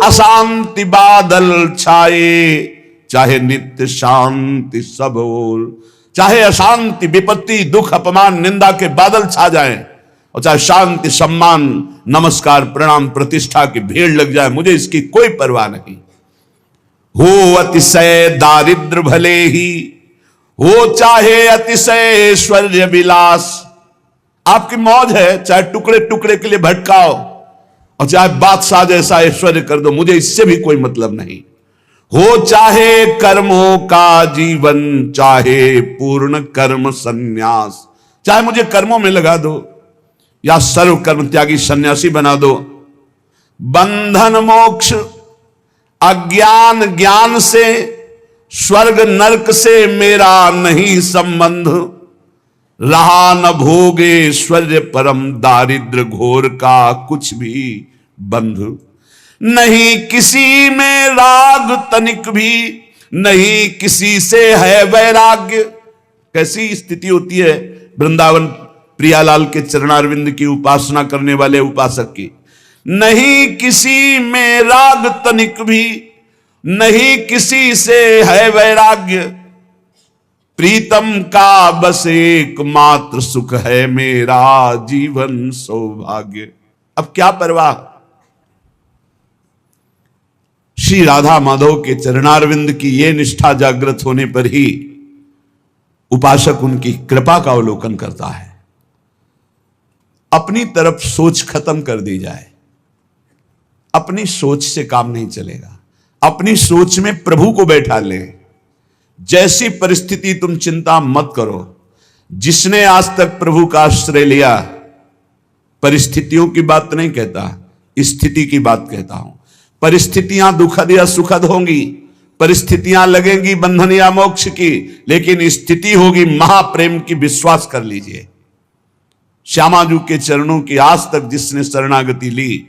अशांति बादल छाए, चाहे नित्य शांति सब ओर। चाहे अशांति, विपत्ति, दुख, अपमान, निंदा के बादल छा जाएं, और चाहे शांति, सम्मान, नमस्कार, प्रणाम, प्रतिष्ठा की भीड़ लग जाए, मुझे इसकी कोई परवाह नहीं। हो अतिशय दारिद्र भले ही, हो चाहे अतिशय ऐश्वर्य विलास। आपकी मौज है, चाहे टुकड़े टुकड़े के लिए भटकाओ और चाहे बादशाह जैसा ऐश्वर्य कर दो, मुझे इससे भी कोई मतलब नहीं। हो चाहे कर्मों का जीवन, चाहे पूर्ण कर्म संन्यास। चाहे मुझे कर्मों में लगा दो या सर्व कर्म त्यागी सन्यासी बना दो। बंधन मोक्ष अज्ञान ज्ञान से, स्वर्ग नरक से मेरा नहीं संबंध। रहा न भोगेश्वर्य परम, दारिद्र घोर का कुछ भी बंध। नहीं किसी में राग तनिक भी, नहीं किसी से है वैराग्य। कैसी स्थिति होती है वृंदावन प्रियालाल के चरणारविंद की उपासना करने वाले उपासक की। नहीं किसी में राग तनिक भी, नहीं किसी से है वैराग्य। प्रीतम का बस एकमात्र सुख है, मेरा जीवन सौभाग्य। अब क्या परवाह। श्री राधा माधव के चरणारविंद की ये निष्ठा जागृत होने पर ही उपासक उनकी कृपा का अवलोकन करता है। अपनी तरफ सोच खत्म कर दी जाए। अपनी सोच से काम नहीं चलेगा। अपनी सोच में प्रभु को बैठा ले। जैसी परिस्थिति तुम चिंता मत करो। जिसने आज तक प्रभु का आश्रय लिया, परिस्थितियों की बात नहीं कहता, स्थिति की बात कहता हूं। परिस्थितियां दुखद या सुखद होंगी, परिस्थितियां लगेंगी बंधन या मोक्ष की, लेकिन स्थिति होगी महाप्रेम की। विश्वास कर लीजिए, श्यामाजू के चरणों की आज तक जिसने शरणागति ली,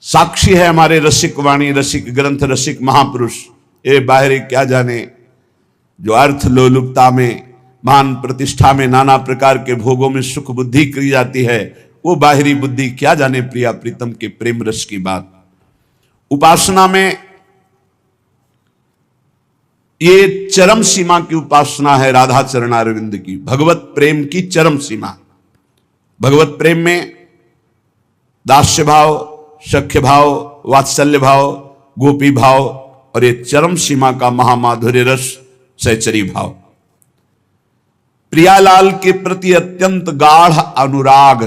साक्षी है हमारे रसिक वाणी, रसिक ग्रंथ, रसिक महापुरुष। ये बाहरी क्या जाने, जो अर्थ लोलुपता में, मान प्रतिष्ठा में, नाना प्रकार के भोगों में सुख बुद्धि की जाती है, वो बाहरी बुद्धि क्या जाने प्रिया प्रीतम के प्रेम रस की बात। उपासना में ये चरम सीमा की उपासना है राधा चरणारविंद की, भगवत प्रेम की चरम सीमा। भगवत प्रेम में दास्य भाव, सख्य भाव, वात्सल्य भाव, गोपी भाव और ये चरम सीमा का महामाधुर्य रस सहचरी भाव। प्रियालाल के प्रति अत्यंत गाढ़ अनुराग,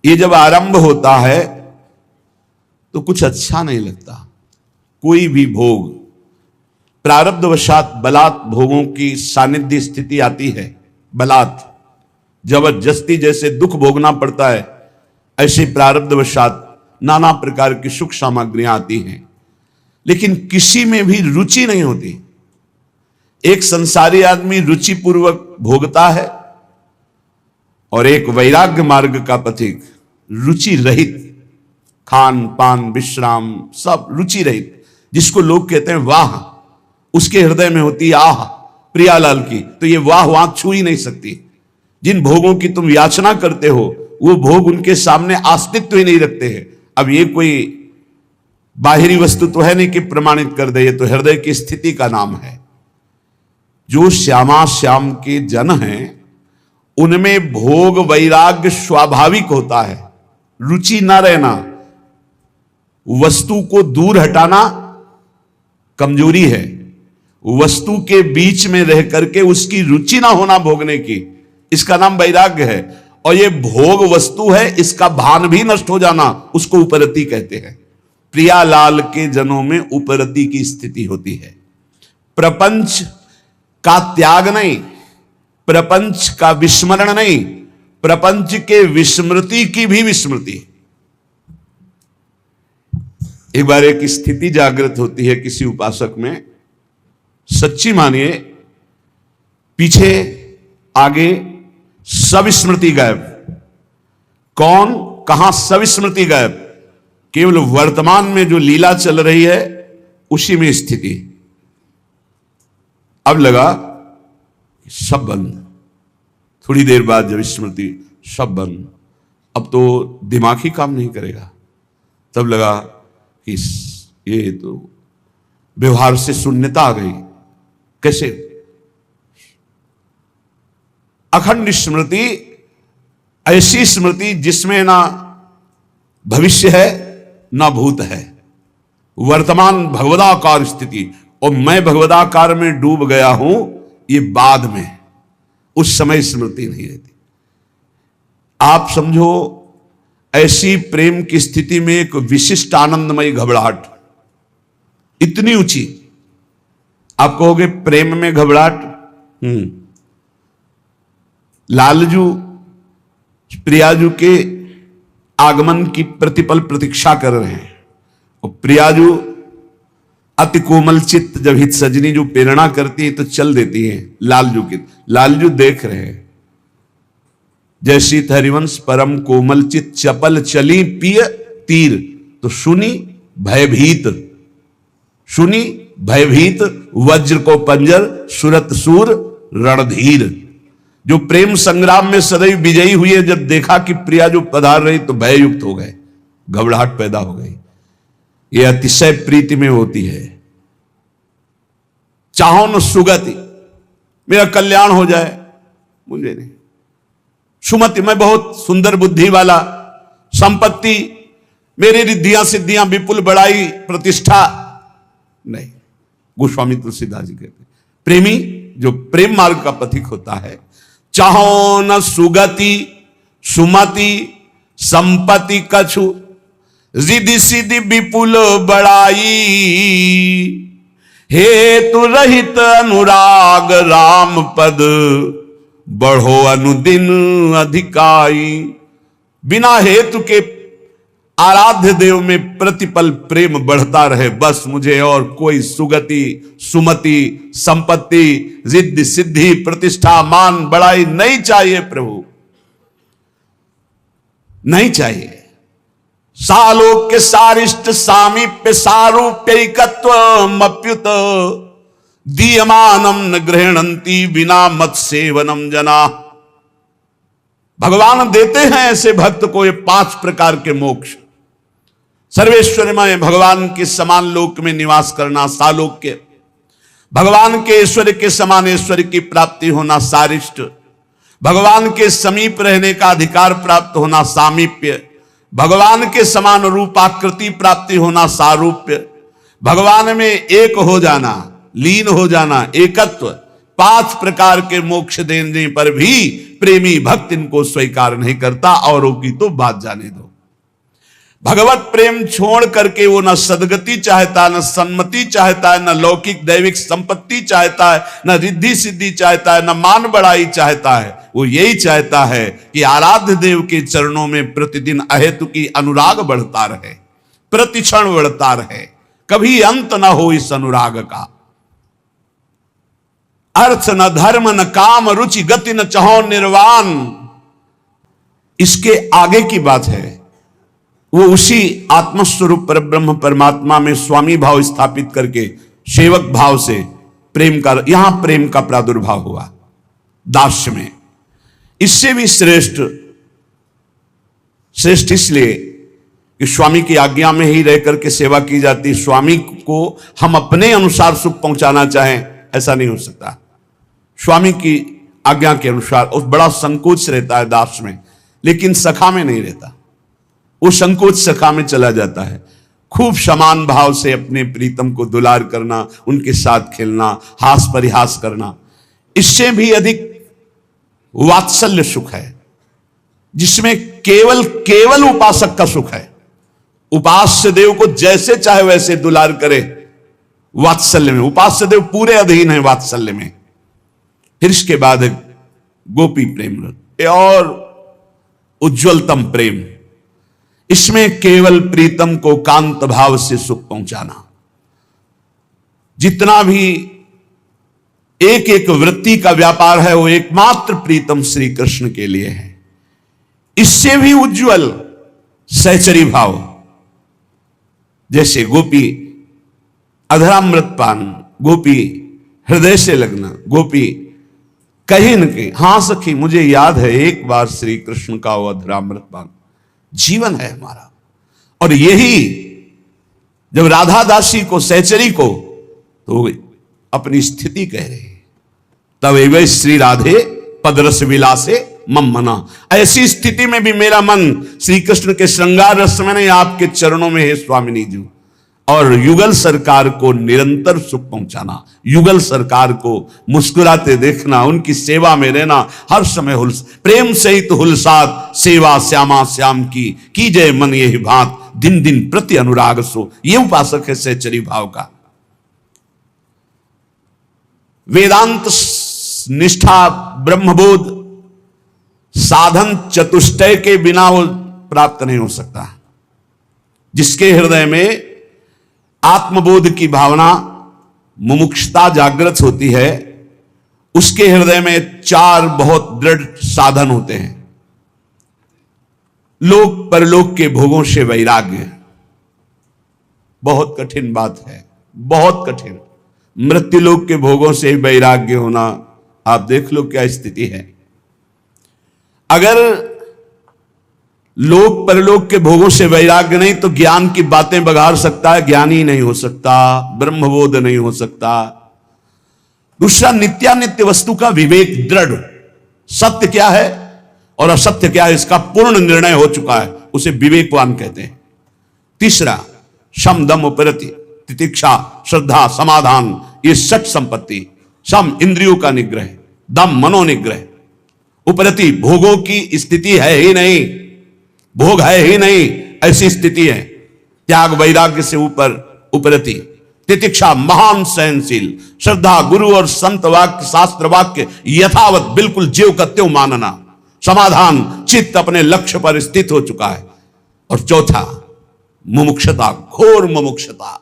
ये जब आरंभ होता है तो कुछ अच्छा नहीं लगता। कोई भी भोग प्रारब्धवशात बलात् भोगों की सानिध्य स्थिति आती है। बलात् जबरदस्ती जैसे दुख भोगना पड़ता है, ऐसे प्रारब्धवशात नाना प्रकार की सुख सामग्रियां आती हैं, लेकिन किसी में भी रुचि नहीं होती। एक संसारी आदमी रुचिपूर्वक भोगता है और एक वैराग्य मार्ग का पथिक रुचि रहित, खान पान विश्राम सब रुचि रहित, जिसको लोग कहते हैं वाह, उसके हृदय में होती आह प्रियालाल की, तो ये वाह वाह छू ही नहीं सकती। जिन भोगों की तुम याचना करते हो वो भोग उनके सामने अस्तित्व ही नहीं रखते हैं। अब ये कोई बाहरी वस्तु तो है नहीं कि प्रमाणित कर दे, ये तो हृदय की स्थिति का नाम है। जो श्यामा श्याम के जन हैं उनमें भोग वैराग्य स्वाभाविक होता है। रुचि ना रहना, वस्तु को दूर हटाना कमजोरी है। वस्तु के बीच में रह करके उसकी रुचि ना होना भोगने की, इसका नाम वैराग्य है। और ये भोग वस्तु है, इसका भान भी नष्ट हो जाना, उसको उपरति कहते हैं। प्रियालाल के जनों में उपरति की स्थिति होती है। प्रपंच का त्याग नहीं, प्रपंच का विस्मरण नहीं, प्रपंच के विस्मृति की भी विस्मृति। एक बार एक स्थिति जागृत होती है किसी उपासक में, सच्ची मानिए पीछे आगे सब स्मृति गायब। कौन कहां सब स्मृति गायब, केवल वर्तमान में जो लीला चल रही है उसी में स्थिति। अब लगा सब बंद। थोड़ी देर बाद जब स्मृति सब बंद, अब तो दिमाग ही काम नहीं करेगा। तब लगा कि ये तो व्यवहार से शून्यता आ गई। कैसे? अखंड स्मृति, ऐसी स्मृति जिसमें ना भविष्य है ना भूत है, वर्तमान भगवदाकार स्थिति, और मैं भगवदाकार में डूब गया हूं, ये बाद में, उस समय स्मृति नहीं रहती। आप समझो, ऐसी प्रेम की स्थिति में एक विशिष्ट आनंदमयी घबराहट, इतनी ऊंची। आप कहोगे प्रेम में घबराहट? लालजू प्रियाजू के आगमन की प्रतिपल प्रतीक्षा कर रहे हैं, और प्रियाजू अति कोमल चित्त जब हित सजनी जो प्रेरणा करती है तो चल देती है लालजू की। लालजू देख रहे हैं, जैसी हरिवंश परम कोमल चित चपल चली पिय तीर, तो सुनी भयभीत, सुनी भयभीत वज्र को पंजर सुरत सूर रणधीर। जो प्रेम संग्राम में सदैव विजयी हुई है, जब देखा कि प्रिया जो पधार रही तो भययुक्त हो गए, घबराहट पैदा हो गई। यह अतिशय प्रीति में होती है। चाहो न सुगति, मेरा कल्याण हो जाए, मुझे नहीं। सुमति, मैं बहुत सुंदर बुद्धि वाला, संपत्ति, मेरी रिद्धियां सिद्धियां विपुल बड़ाई प्रतिष्ठा, नहीं। गोस्वामी तुलसीदास जी कहते हैं, प्रेमी जो प्रेम मार्ग का पथिक होता है, चाहो न सुगति सुमति संपत्ति कछु, रिद्धि सिद्धि विपुल बड़ाई, हेतु रहित अनुराग राम पद, बढ़ो अनुदिन अधिकाई। बिना हेतु के आराध्य देव में प्रतिपल प्रेम बढ़ता रहे, बस मुझे और कोई सुगति सुमति संपत्ति रिद्धि सिद्धि प्रतिष्ठा मान बड़ाई नहीं चाहिए प्रभु, नहीं चाहिए। सालोक के सारिष्ट सामीप्य सारूप्यकत्व अप्युत, दीयमानम न गृहणंती बिना मत सेवनम जना। भगवान देते हैं ऐसे भक्त को ये 5 प्रकार के मोक्ष। सर्वेश्वरमय भगवान के समान लोक में निवास करना सालोक्य, भगवान के ऐश्वर्य के समान ऐश्वर्य की प्राप्ति होना सारिष्ट, भगवान के समीप रहने का अधिकार प्राप्त होना सामीप्य, भगवान के समान रूपाकृति प्राप्ति होना सारूप्य, भगवान में एक हो जाना, लीन हो जाना, एकत्व। 5 प्रकार के मोक्ष देने पर भी प्रेमी भक्त इनको स्वीकार नहीं करता, औरों की तो बात जाने दो। भगवत प्रेम छोड़ करके वो न सदगति चाहता, न सन्मति चाहता है, न लौकिक दैविक संपत्ति चाहता है, न रिद्धि सिद्धि चाहता है, न मान बड़ाई चाहता है। वो यही चाहता है कि आराध्य देव के चरणों में प्रतिदिन अहेतु की अनुराग बढ़ता रहे, प्रतिक्षण बढ़ता रहे, कभी अंत न हो इस अनुराग का। अर्थ न धर्म न काम रुचि गति न चाहो निर्वाण, इसके आगे की बात है। वो उसी आत्मस्वरूप परब्रह्म परमात्मा में स्वामी भाव स्थापित करके सेवक भाव से प्रेम का, यहां प्रेम का प्रादुर्भाव हुआ दास्य में। इससे भी श्रेष्ठ, श्रेष्ठ इसलिए कि स्वामी की आज्ञा में ही रह करके सेवा की जाती। स्वामी को हम अपने अनुसार सुख पहुंचाना चाहें, ऐसा नहीं हो सकता। स्वामी की आज्ञा के अनुसार उस बड़ा संकोच रहता है दास में, लेकिन सखा में नहीं रहता। वो संकोच सखा में चला जाता है। खूब समान भाव से अपने प्रीतम को दुलार करना, उनके साथ खेलना, हास परिहास करना, इससे भी अधिक वात्सल्य सुख है, जिसमें केवल केवल उपासक का सुख है। उपास्य देव को जैसे चाहे वैसे दुलार करे वात्सल्य में। उपास्य देव पूरे अधीन है वात्सल्य में। फिर इसके बाद गोपी प्रेम रथ और उज्ज्वलतम प्रेम, इसमें केवल प्रीतम को कांत भाव से सुख पहुंचाना। जितना भी एक एक वृत्ति का व्यापार है वो एकमात्र प्रीतम श्री कृष्ण के लिए है। इससे भी उज्ज्वल सहचरी भाव, जैसे गोपी अधरामृत पान, गोपी हृदय से लगना, गोपी कहीं न कहीं, हां सखी मुझे याद है एक बार श्री कृष्ण का वो अधरामृत पान जीवन है हमारा। और यही जब राधा दासी को, सहचरी को, तो अपनी स्थिति कह रहे, तब एवं श्री राधे पदरस विलासे मम मना। ऐसी स्थिति में भी मेरा मन श्री कृष्ण के श्रृंगार रस में नहीं, आपके चरणों में है स्वामिनी जी। और युगल सरकार को निरंतर सुख पहुंचाना, युगल सरकार को मुस्कुराते देखना, उनकी सेवा में रहना, हर समय हुल्स प्रेम सहित हुलसात सेवा श्यामा श्याम की कीजय मन यही भांत, दिन दिन प्रति अनुराग सो। ये उपासक है सहचरी भाव का। वेदांत निष्ठा ब्रह्मबोध साधन चतुष्टय के बिना वो प्राप्त नहीं हो सकता। जिसके हृदय में आत्मबोध की भावना, मुमुक्षुता जागृत होती है, उसके हृदय में 4 बहुत दृढ़ साधन होते हैं। लोक परलोक के भोगों से वैराग्य, बहुत कठिन बात है, बहुत कठिन। मृत्युलोक के भोगों से वैराग्य होना, आप देख लो क्या स्थिति है। अगर लोक परलोक के भोगों से वैराग्य नहीं तो ज्ञान की बातें बघार सकता है, ज्ञानी नहीं हो सकता, ब्रह्मबोध नहीं हो सकता। दूसरा, नित्यानित्य वस्तु का विवेक दृढ़, सत्य क्या है और असत्य क्या है इसका पूर्ण निर्णय हो चुका है, उसे विवेकवान कहते हैं। तीसरा, शम दम उपरति, तितिक्षा, श्रद्धा, समाधान, ये 6 संपत्ति। शम इंद्रियों का निग्रह, दम मनोनिग्रह, उपरति भोगों की स्थिति है ही नहीं, भोग है ही नहीं, ऐसी स्थिति है। त्याग वैराग्य से ऊपर उपरति। तितिक्षा महान सहनशील, श्रद्धा गुरु और संत वाक्य शास्त्र वाक्य यथावत बिल्कुल ज्यों का त्यों मानना। समाधान, चित्त अपने लक्ष्य पर स्थित हो चुका है। और चौथा, मुमुक्षता, घोर मुमुक्षता,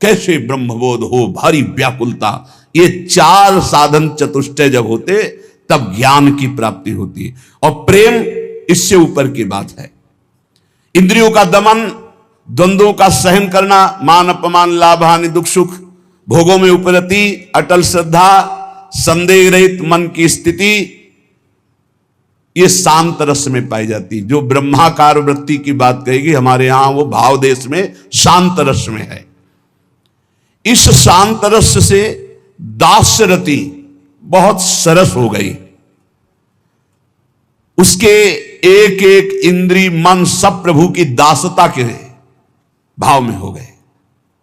कैसे ब्रह्मबोध हो, भारी व्याकुलता। ये 4 साधन चतुष्टय जब होते तब ज्ञान की प्राप्ति होती है। और प्रेम इससे ऊपर की बात है। इंद्रियों का दमन, द्वंद्वों का सहन करना, मान अपमान लाभ हानि दुख सुख, भोगों में उपरति, अटल श्रद्धा, संदेह रहित मन की स्थिति, ये शांत रस में पाई जाती। जो ब्रह्माकार वृत्ति की बात कहेगी हमारे यहां, वो भाव देश में शांत रस में है। इस शांत रस से दास्यरति बहुत सरस हो गई। उसके एक एक इंद्री मन सब प्रभु की दासता के भाव में हो गए।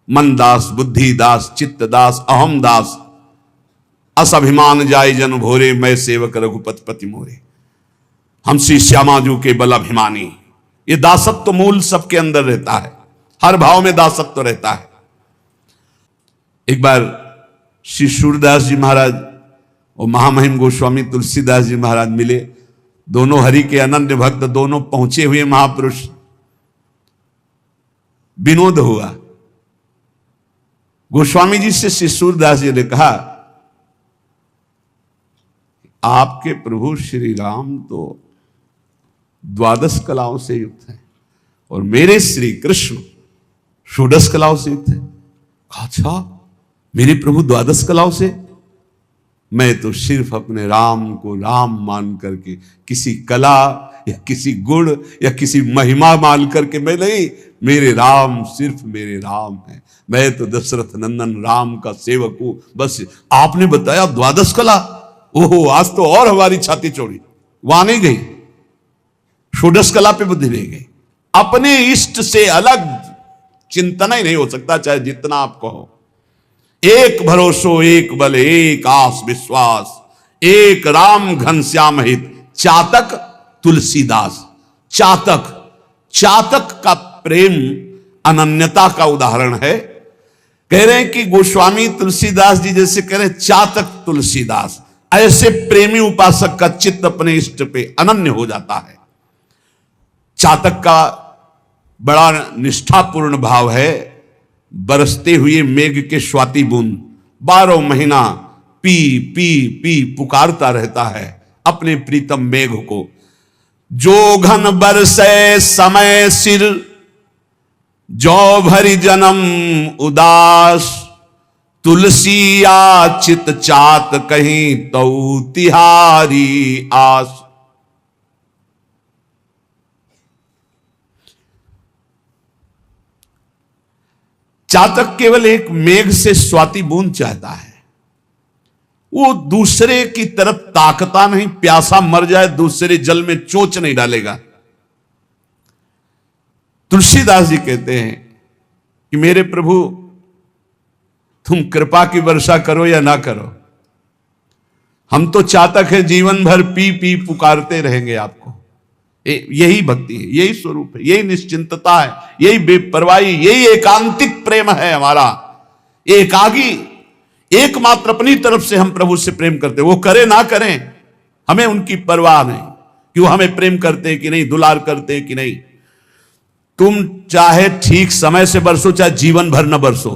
मन दास, बुद्धि दास, चित्त दास, अहम दास, असभिमान जाय जन भोरे, मैं सेवक रघुपति पति मोरे। हम श्री श्यामाजू के बल अभिमानी। ये दासत्व मूल सबके अंदर रहता है, हर भाव में दासत्व रहता है। एक बार श्री सूरदास जी महाराज और महामहिम गोस्वामी तुलसीदास जी महाराज मिले। दोनों हरि के अनन्य भक्त, दोनों पहुंचे हुए महापुरुष। विनोद हुआ। गोस्वामी जी से श्री सूरदास जी ने कहा, आपके प्रभु श्री राम तो 12 कलाओं से युक्त हैं और मेरे श्री कृष्ण 16 कलाओं से युक्त हैं। अच्छा, मेरे प्रभु 12 कलाओं से? मैं तो सिर्फ अपने राम को राम मान करके, किसी कला या किसी गुण या किसी महिमा मान करके मैं नहीं, मेरे राम सिर्फ मेरे राम है। मैं तो दशरथ नंदन राम का सेवक हूं। बस आपने बताया 12 कला, ओहो, आज तो और हमारी छाती चौड़ी। वहां नहीं गई, 16 कला पे बुद्धि नहीं गई। अपने इष्ट से अलग चिंतन ही नहीं हो सकता, चाहे जितना आप कहो। एक भरोसो एक बल एक आस विश्वास, एक राम घनश्याम हित, चातक तुलसीदास। चातक, चातक का प्रेम अनन्यता का उदाहरण है। कह रहे हैं कि गोस्वामी तुलसीदास जी जैसे कह रहे हैं, चातक तुलसीदास। ऐसे प्रेमी उपासक का चित्त अपने इष्ट पे अनन्य हो जाता है। चातक का बड़ा निष्ठापूर्ण भाव है। बरसते हुए मेघ के स्वाति बूंद 12 महीना पी पी पी पुकारता रहता है अपने प्रीतम मेघ को। जो घन बरसे समय सिर, जो भरी जन्म उदास, तुलसी आचित चात कहीं तौ तिहारी आस। चातक केवल एक मेघ से स्वाति बूंद चाहता है, वो दूसरे की तरफ ताकता नहीं, प्यासा मर जाए दूसरे जल में चोंच नहीं डालेगा। तुलसीदास जी कहते हैं कि मेरे प्रभु तुम कृपा की वर्षा करो या ना करो, हम तो चातक है, जीवन भर पी पी पुकारते रहेंगे आपको। यही भक्ति है, यही स्वरूप है, यही निश्चिंतता है, यही बेपरवाही, यही एकांतिक प्रेम है हमारा। एकागी एकमात्र अपनी तरफ से हम प्रभु से प्रेम करते, वो करे ना करें हमें उनकी परवाह नहीं कि वो हमें प्रेम करते कि नहीं, दुलार करते कि नहीं। तुम चाहे ठीक समय से बरसो, चाहे जीवन भर न बरसो,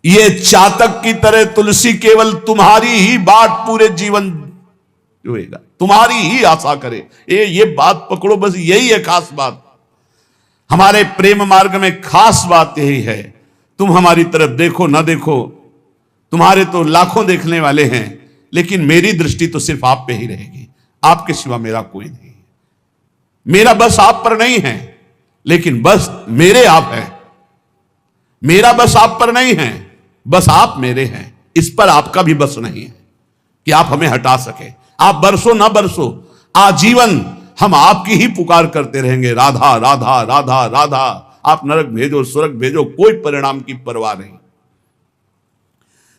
ये चातक की तरह तुलसी केवल तुम्हारी ही बाट पूरे जीवन जोएगा, तुम्हारी ही आशा करे। ये बात पकड़ो, बस यही है खास बात हमारे प्रेम मार्ग में। खास बात यही है, तुम हमारी तरफ देखो ना देखो, तुम्हारे तो लाखों देखने वाले हैं, लेकिन मेरी दृष्टि तो सिर्फ आप पे ही रहेगी, आपके सिवा मेरा कोई नहीं। मेरा बस आप पर नहीं है, लेकिन बस मेरे आप है। मेरा बस आप पर नहीं है, बस आप मेरे हैं। इस पर आपका भी बस नहीं है कि आप हमें हटा सके। आप बरसो ना बरसो, आजीवन हम आपकी ही पुकार करते रहेंगे, राधा राधा राधा राधा। आप नरक भेजो स्वर्ग भेजो, कोई परिणाम की परवाह नहीं।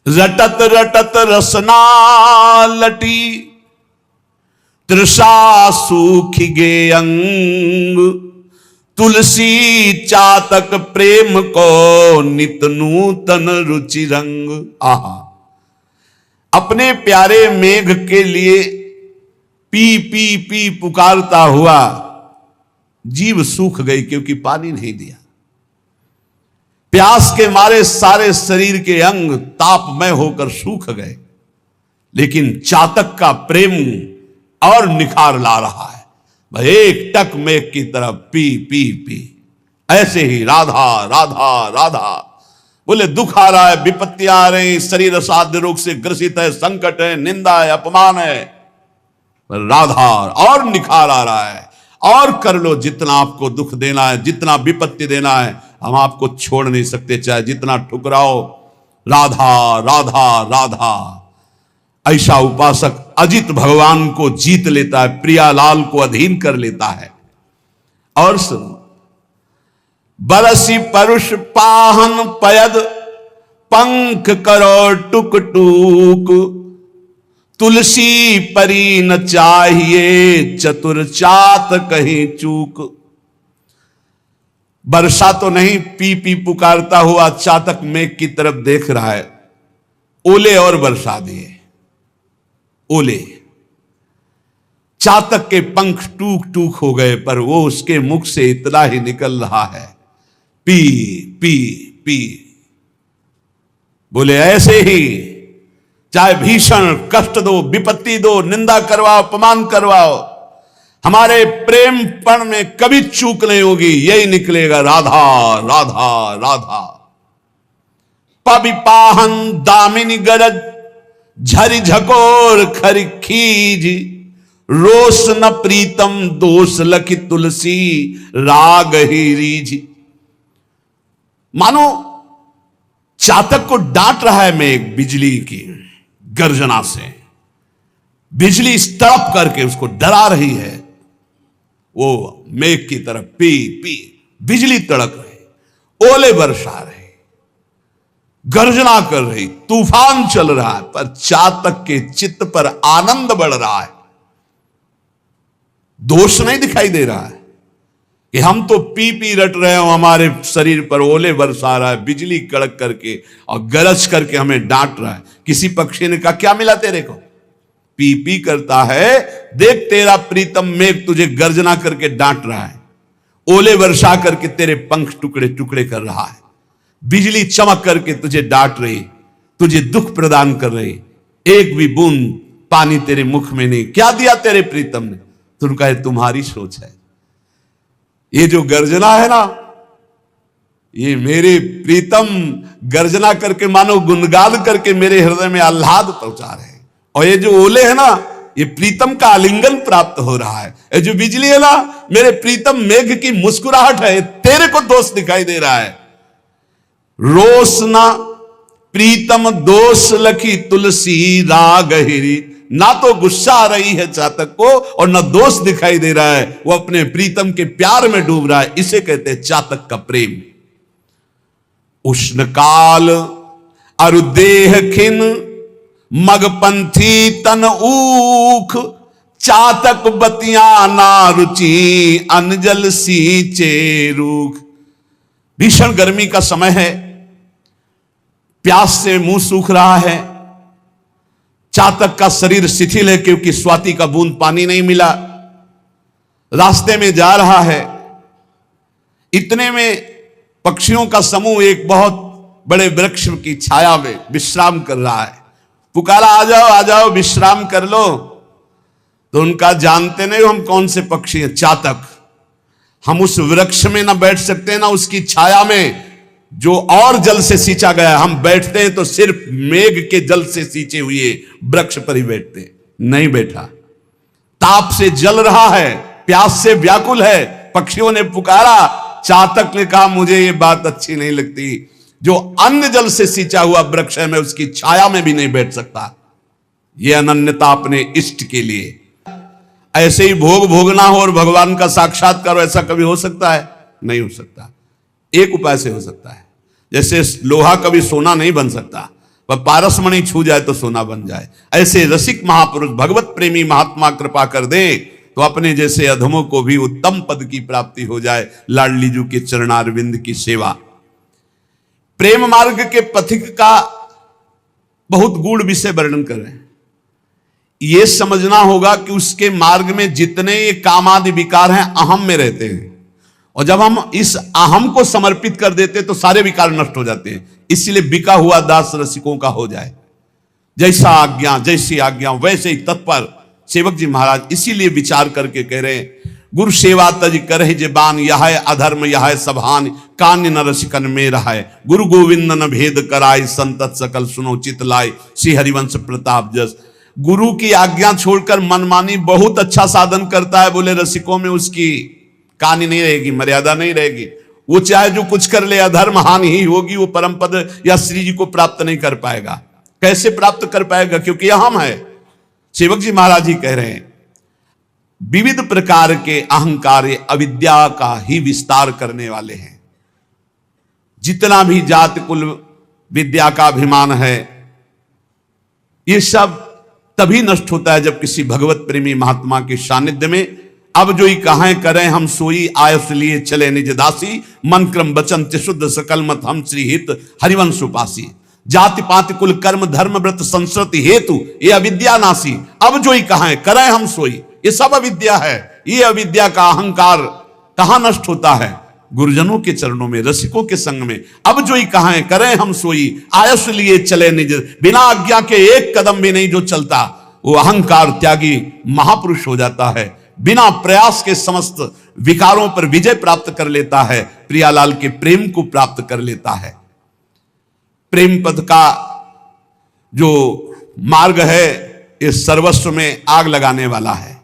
रटत रटत रसना लटी, तृषा सूखी गे अंग, तुलसी चातक प्रेम को नित नूतन रुचि रंग। आहा, अपने प्यारे मेघ के लिए पी पी पी पुकारता हुआ जीव सूख गई, क्योंकि पानी नहीं दिया। प्यास के मारे सारे शरीर के अंग तापमय होकर सूख गए, लेकिन चातक का प्रेम और निखार ला रहा है। भाई एक टक मेघ की तरफ पी पी पी, ऐसे ही राधा राधा राधा। बोले दुख आ रहा है, विपत्तियां आ रही, शरीर असाध्य रोग से ग्रसित है, संकट है, निंदा है, अपमान है, राधा और निखार आ रहा है। और कर लो जितना आपको दुख देना है, जितना विपत्ति देना है, हम आपको छोड़ नहीं सकते, चाहे जितना ठुकराओ। राधा राधा राधा। ऐसा उपासक अजित भगवान को जीत लेता है, प्रियालाल को अधीन कर लेता है। और सुनो, बरसी परुष पाहन पयद, पंख करो टुक टूक, तुलसी परी न चाहिए, चतुर चात कहीं चूक। वर्षा तो नहीं, पी पी पुकारता हुआ चातक मेघ की तरफ देख रहा है। ओले और बरसा दिए, ओले। चातक के पंख टूक टूक हो गए, पर वो उसके मुख से इतना ही निकल रहा है, पी पी पी। बोले ऐसे ही चाहे भीषण कष्ट दो, विपत्ति दो, निंदा करवाओ, अपमान करवाओ, हमारे प्रेम पण में कभी चूक नहीं होगी, यही निकलेगा, राधा राधा राधा। पविपाहन दामिनी गरज, झरी झकोर खरी खीज, रोष न प्रीतम दोष लखी तुलसी, राग ही रीझ। मानो चातक को डांट रहा है मेघ बिजली की गर्जना से, बिजली तड़प करके उसको डरा रही है। वो मेघ की तरफ पी पी, बिजली तड़क रही, ओले बरसा रहे, गर्जना कर रही, तूफान चल रहा है, पर चातक के चित्त पर आनंद बढ़ रहा है। दोष नहीं दिखाई दे रहा है कि हम तो पी पी रट रहे हो, हमारे शरीर पर ओले बरसा रहा है, बिजली कड़क करके और गरज करके हमें डांट रहा है। किसी पक्षी ने कहा क्या मिला तेरे को, पी पी करता है, देख तेरा प्रीतम मेघ तुझे गर्जना करके डांट रहा है, ओले वर्षा करके तेरे पंख टुकड़े टुकड़े कर रहा है, बिजली चमक करके तुझे डांट रही, तुझे दुख प्रदान कर रही, एक भी बूंद पानी तेरे मुख में नहीं। क्या दिया तेरे प्रीतम ने? तुम कहे तुम्हारी सोच है। ये जो गर्जना है ना, ये मेरे प्रीतम गर्जना करके मानो गुणगान करके मेरे हृदय में आह्लाद पहुंचा रहे हैं। और ये जो ओले है ना, ये प्रीतम का आलिंगन प्राप्त हो रहा है। ये जो बिजली है ना, मेरे प्रीतम मेघ की मुस्कुराहट है, तेरे को दोष दिखाई दे रहा है। रोसना प्रीतम दोष लखी तुलसी राग हिरी। ना तो गुस्सा आ रही है चातक को और ना दोष दिखाई दे रहा है, वो अपने प्रीतम के प्यार में डूब रहा है। इसे कहते हैं चातक का प्रेम। उष्ण काल अरुदेह खिन मगपंथी तन ऊख। चातक बतिया ना रुचि अनजल सींचे रूख। भीषण गर्मी का समय है, प्यास से मुंह सूख रहा है। चातक का शरीर शिथिल है क्योंकि स्वाति का बूंद पानी नहीं मिला। रास्ते में जा रहा है, इतने में पक्षियों का समूह एक बहुत बड़े वृक्ष की छाया में विश्राम कर रहा है। पुकारा, आ जाओ आ जाओ विश्राम कर लो। तो उनका जानते नहीं हम कौन से पक्षी हैं, चातक। हम उस वृक्ष में ना बैठ सकते ना उसकी छाया में जो और जल से सींचा गया। हम बैठते हैं तो सिर्फ मेघ के जल से सींचे हुए वृक्ष पर ही बैठते, नहीं बैठा। ताप से जल रहा है, प्यास से व्याकुल है। पक्षियों ने पुकारा, चातक ने कहा मुझे ये बात अच्छी नहीं लगती। जो अन्न जल से सींचा हुआ वृक्ष है, मैं उसकी छाया में भी नहीं बैठ सकता। यह अनन्यता अपने इष्ट के लिए। ऐसे ही भोग भोगना हो और भगवान का साक्षात्कार, ऐसा कभी हो सकता है? नहीं हो सकता। एक उपाय से हो सकता है, जैसे लोहा कभी सोना नहीं बन सकता, पर पारसमणि छू जाए तो सोना बन जाए। ऐसे रसिक महापुरुष भगवत प्रेमी महात्मा कृपा कर दे तो अपने जैसे अधमों को भी उत्तम पद की प्राप्ति हो जाए। लाडली जी के चरणारविंद की सेवा। प्रेम मार्ग के पथिक का बहुत गूढ़ विषय वर्णन कर रहे हैं। यह समझना होगा कि उसके मार्ग में जितने ये कामादि विकार हैं अहम में रहते हैं, और जब हम इस अहम को समर्पित कर देते तो सारे विकार नष्ट हो जाते हैं। इसलिए बिका हुआ दास रसिकों का हो जाए। जैसा आज्ञा, जैसी आज्ञा वैसे ही तत्पर सेवक जी महाराज इसीलिए विचार करके कह रहे हैं, गुरु सेवा तज करहि जेबान, यह अधर्म यह सभान, कान्य न रसिकन में रहाय। गुरु गोविंद न भेद कराय, संतत सकल सुनो चित लाय, श्री हरिवंश प्रताप जस। गुरु की आज्ञा छोड़कर मनमानी बहुत अच्छा साधन करता है, बोले रसिकों में उसकी कहानी नहीं रहेगी, मर्यादा नहीं रहेगी। वो चाहे जो कुछ कर ले, अधर्म हानि ही होगी। वो परम पद या श्री जी को प्राप्त नहीं कर पाएगा। कैसे प्राप्त कर पाएगा? क्योंकि अहम है। सेवक जी महाराज जी कह रहे हैं, विविध प्रकार के अहंकार अविद्या का ही विस्तार करने वाले हैं। जितना भी जाति कुल विद्या का अभिमान है, ये सब तभी नष्ट होता है जब किसी भगवत प्रेमी महात्मा के सानिध्य में अब जो ही कहां करें हम सोई, आयस लिए चले निज दासी, मन क्रम वचन शुद्ध सकल मत हम श्री हित हरिवंश उपासी। जाति पाति कुल कर्म धर्म व्रत संस्कृति हेतु ये अविद्या नासी, अब जो ही कहां करें हम सोई, ये सब अविद्या है। ये अविद्या का अहंकार कहां नष्ट होता है? गुरुजनों के चरणों में, रसिकों के संग में। अब जो ही कहां करें हम सोई, आयस लिए चले निज, बिना आज्ञा के एक कदम भी नहीं जो चलता, वो अहंकार त्यागी महापुरुष हो जाता है। बिना प्रयास के समस्त विकारों पर विजय प्राप्त कर लेता है, प्रियालाल के प्रेम को प्राप्त कर लेता है। प्रेम पद का जो मार्ग है, इस सर्वस्व में आग लगाने वाला है।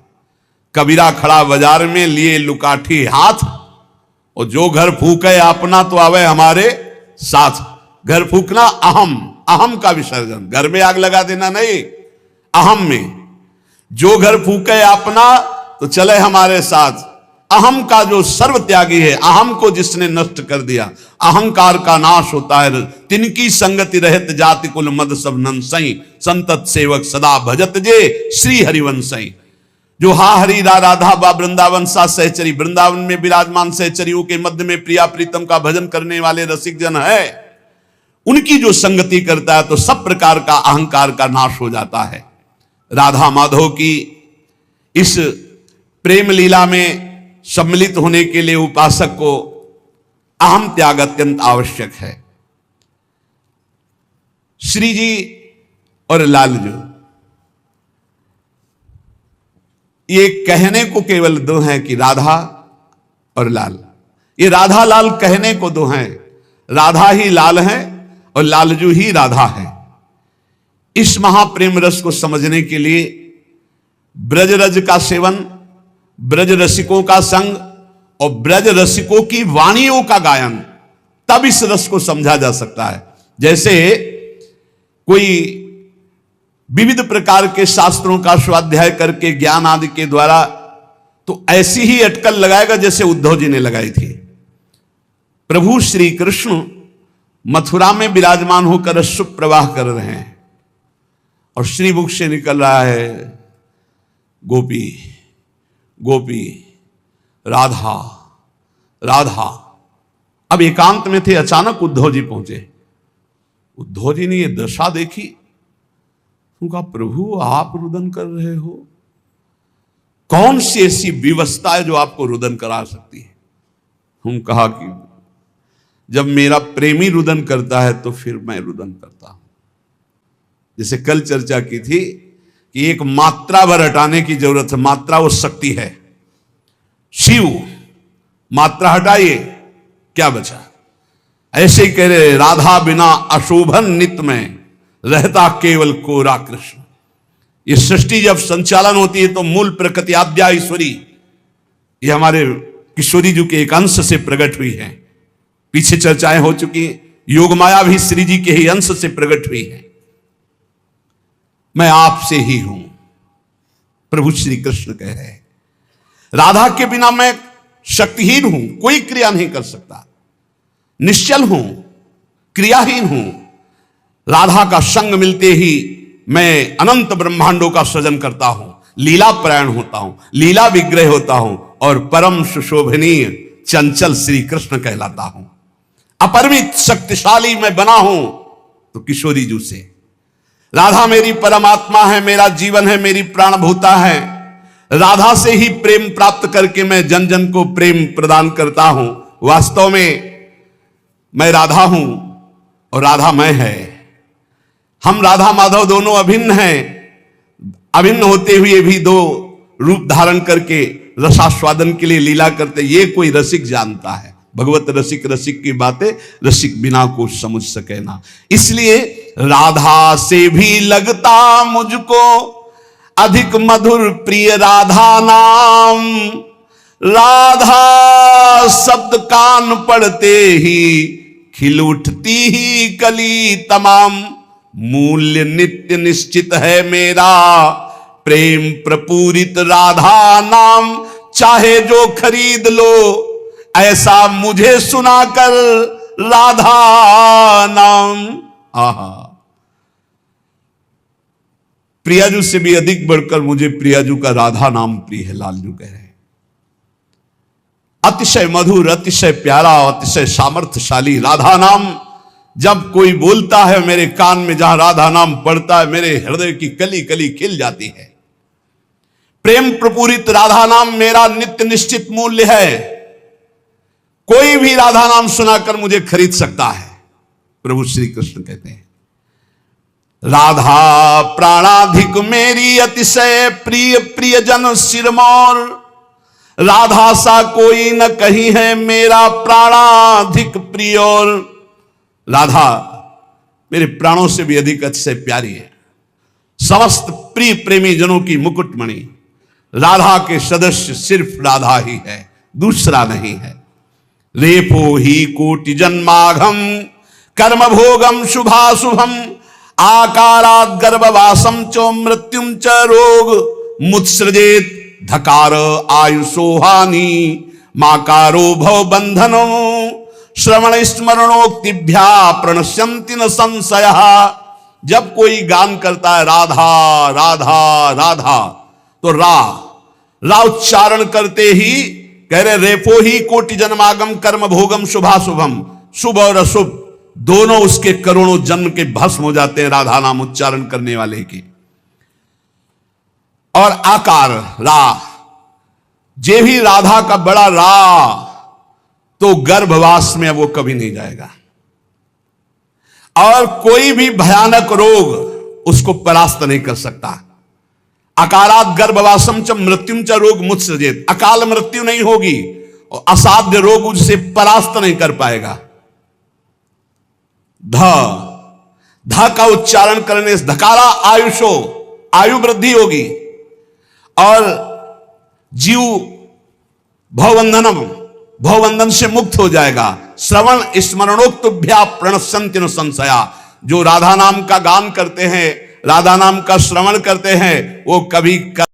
कबीरा खड़ा बाजार में लिए लुकाठी हाथ, और जो घर फूके अपना तो आवे हमारे साथ। घर फूकना अहम, अहम का विसर्जन, घर में आग लगा देना नहीं, अहम में। जो घर फूके अपना तो चले हमारे साथ। अहम का जो सर्व त्यागी है, अहम को जिसने नष्ट कर दिया, अहंकार का नाश होता है। तिनकी संगति रहत जाति कुल मद सब नंसई, संतत सेवक सदा भजत जे श्री हरिवंशई। जो हा हरि राधा बा वृंदावन सा सहचरी, वृंदावन में विराजमान सहचरियों के मध्य में प्रिया प्रीतम का भजन करने वाले रसिक जन है, उनकी जो संगति करता है तो सब प्रकार का अहंकार का नाश हो जाता है। राधा माधव की इस प्रेम लीला में सम्मिलित होने के लिए उपासक को अहम त्याग अत्यंत आवश्यक है। श्री जी और लालजू ये कहने को केवल दो हैं कि राधा और लाल। ये राधा लाल कहने को दो हैं, राधा ही लाल है और लालजू ही राधा है। इस महाप्रेम रस को समझने के लिए ब्रज रज का सेवन, ब्रज रसिकों का संग और ब्रज रसिकों की वाणियों का गायन तब इस रस को समझा जा सकता है। जैसे कोई विविध प्रकार के शास्त्रों का स्वाध्याय करके ज्ञान आदि के द्वारा तो ऐसी ही अटकल लगाएगा जैसे उद्धव जी ने लगाई थी। प्रभु श्री कृष्ण मथुरा में विराजमान होकर अश्रु प्रवाह कर रहे हैं और श्रीमुख से निकल रहा है गोपी गोपी राधा राधा। अब एकांत में थे, अचानक उद्धव जी पहुंचे। उद्धव जी ने ये दशा देखी, उनका प्रभु आप रुदन कर रहे हो, कौन सी ऐसी विवशता है जो आपको रुदन करा सकती है? हम कहा कि जब मेरा प्रेमी रुदन करता है तो फिर मैं रुदन करता हूं। जैसे कल चर्चा की थी कि एक मात्रा भर हटाने की जरूरत है, मात्रा वो शक्ति है। शिव मात्रा हटाइए, क्या बचा? ऐसे ही कह रहे, राधा बिना अशोभन नित्य में रहता केवल कोरा कृष्ण। ये सृष्टि जब संचालन होती है तो मूल प्रकृति आद्या ईश्वरी, ये हमारे किशोरी जी के एक अंश से प्रकट हुई है। पीछे चर्चाएं हो चुकी, योग माया भी श्री जी के ही अंश से प्रकट हुई है। मैं आपसे ही हूं, प्रभु श्री कृष्ण कह रहे हैं। राधा के बिना मैं शक्तिहीन हूं, कोई क्रिया नहीं कर सकता, निश्चल हूं, क्रियाहीन हूं। राधा का संग मिलते ही मैं अनंत ब्रह्मांडों का सृजन करता हूं, लीला परायण होता हूं, लीला विग्रह होता हूं और परम सुशोभनीय चंचल श्री कृष्ण कहलाता हूं। अपरिमित शक्तिशाली मैं बना हूं तो किशोरी जू से। राधा मेरी परमात्मा है, मेरा जीवन है, मेरी प्राणभूता है। राधा से ही प्रेम प्राप्त करके मैं जन जन को प्रेम प्रदान करता हूं। वास्तव में मैं राधा हूं और राधा मैं है। हम राधा माधव दोनों अभिन्न हैं, अभिन्न होते हुए भी दो रूप धारण करके रसास्वादन के लिए लीला करते। ये कोई रसिक जानता है, भगवत रसिक रसिक की बातें रसिक बिना को समझ सके ना। इसलिए राधा से भी लगता मुझको अधिक मधुर प्रिय राधा नाम। राधा शब्द कान पड़ते ही खिल उठती ही कली तमाम। मूल्य नित्य निश्चित है मेरा प्रेम प्रपूरित राधा नाम। चाहे जो खरीद लो ऐसा मुझे सुनाकर राधा नाम। आहा, प्रियाजू से भी अधिक बढ़कर मुझे प्रियाजू का राधा नाम प्रिय है। लालजू कह रहे हैं अतिशय मधुर, अतिशय प्यारा, अतिशय सामर्थ्यशाली राधा नाम जब कोई बोलता है मेरे कान में, जहां राधा नाम पड़ता है मेरे हृदय की कली कली खिल जाती है। प्रेम प्रपूरित राधा नाम मेरा नित्य निश्चित मूल्य है। कोई भी राधा नाम सुनाकर मुझे खरीद सकता है। प्रभु श्री कृष्ण कहते हैं राधा प्राणाधिक मेरी अतिशय प्रिय प्रियजन सिरमौर। राधा सा कोई न कहीं है मेरा प्राणाधिक प्रिय। और राधा मेरे प्राणों से भी अधिक अतिशय प्यारी है। समस्त प्रिय प्रेमी जनों की मुकुटमणि राधा के सदस्य सिर्फ राधा ही है, दूसरा नहीं है। रेपो ही कोटि जन्माघम कर्म भोगम शुभाशुभम। आकारात् गर्भवासम चो मृत्युम च रोग मुत्सृजेत। धकार आयुषो हानि माकारो भव बंधनो। श्रवण स्मरणोक्तिभ्या प्रणश्यन्ति न संशयः। जब कोई गान करता है राधा राधा राधा तो रा उच्चारण करते ही कह रहे रेपो ही कोटि जन्मागम कर्म भोगम शुभाशुभम। शुभ और अशुभ दोनों उसके करोड़ों जन्म के भस्म हो जाते हैं राधा नाम उच्चारण करने वाले के। और आकार रा, जे भी राधा का बड़ा रा तो गर्भवास में वो कभी नहीं जाएगा। और कोई भी भयानक रोग उसको परास्त नहीं कर सकता। अकारात गर्भवासम च मृत्युम च रोग मुत्सृजेत। अकाल मृत्यु नहीं होगी और असाध्य रोग उससे परास्त नहीं कर पाएगा। ध का उच्चारण करने से धकारा आयुषो, आयु वृद्धि होगी। और जीव भवबंधनम, भवबंधन से मुक्त हो जाएगा। श्रवण स्मरणोक्तभ्या प्रणश्यन्ति न संशया। जो राधा नाम का गान करते हैं, राधा नाम का श्रवण करते हैं, वो कभी